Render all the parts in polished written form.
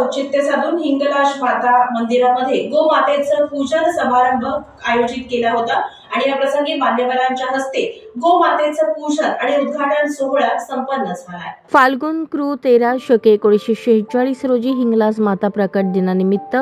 औचित्य साधून हिंगलाज माता मंदिरामध्ये गोमातेचं पूजन समारंभ आयोजित केला होता आणि या प्रसंगी मान्यवरांच्या हस्ते गोमातेचं पूजन आणि उद्घाटन सोहळा संपन्न झाला। फाल्गुन कृ 13 शक 1946 रोजी हिंगलाज माता प्रकट दिनानिमित्त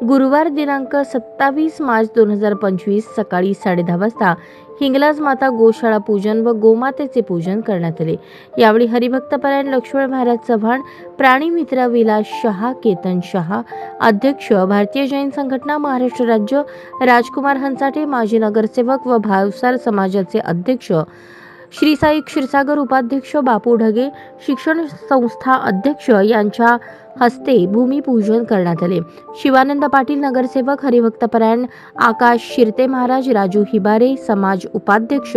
गुरुवार दिनांक 27 मार्च 2025 सकाळी 10:30 वाजता हिंगलाज माता गोशाळा पूजन व गोमातेचे पूजन करण्यात आले। यावेळी हरिभक्तपरायण लक्ष्मण महाराज चव्हाण, प्राणीमित्र विलास शहा, केतन शहा अध्यक्ष, भारतीय जैन संघटना महाराष्ट्र राज्य, राजकुमार हंचाटे माजी नगरसेवक व भावसार समाजाचे अध्यक्ष, श्री साई क्षीरसागर उपाध्यक्ष, बापू ढगे शिक्षण संस्था अध्यक्ष यांच्या हस्ते भूमिपूजन करण्यात आले। शिवानंद पाटील नगरसेवक, हरिभक्तपरायण आकाश शिरते महाराज, राजू हिबारे समाज उपाध्यक्ष,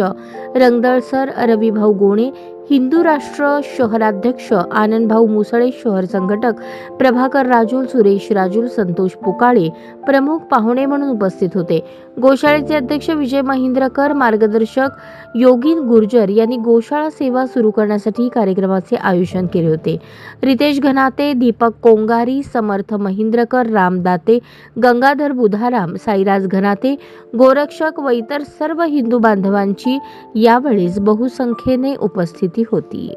रंगदळसर रविभाऊ गोणे हिंदू राष्ट्र शहराध्यक्ष, आनंदभाऊ मुसळे शहर संघटक, प्रभाकर राजूल, सुरेश राजूल, संतोष पुकाळे प्रमुख पाहुणे म्हणून उपस्थित होते। गोशाळेचे अध्यक्ष विजय महिंद्रकर, मार्गदर्शक योगीन गुर्जर यांनी गोशाळा सेवा सुरू करण्यासाठी कार्यक्रमाचे आयोजन केले होते। रितेश घनाते, दीपक कोंगारी, समर्थ महिंद्रकर, राम दाते, गंगाधर बुधाराम, साईराज घनाते, गोरक्षक व इतर सर्व हिंदू बांधवांची यावेळेस बहुसंख्येने उपस्थिती होती।